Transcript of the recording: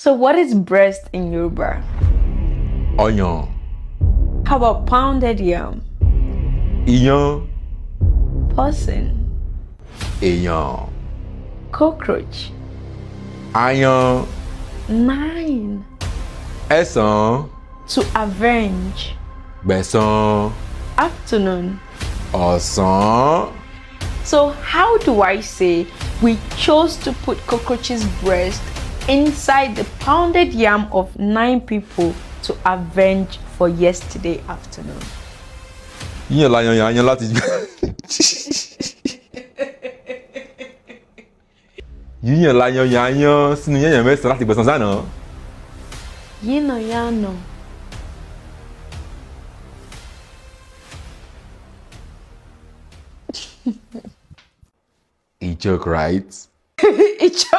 So what is breast in Yoruba? Ọyàn. How about pounded yam? Iyán. Person. Èèyàn. Cockroach. Aáyán. 9. Ẹ̀sán. To avenge. Gbẹ̀san. Afternoon. Ọ̀sán. So how do I say we chose to put cockroach's breast inside the pounded yam of 9 people to avenge for yesterday afternoon? Yíyan la yan yàn láti. Yíyan la yan yàn sínú yẹ̀yàn mẹ́sàn-án láti gbẹ̀san sánà. Yino yano. A joke, right? Icho.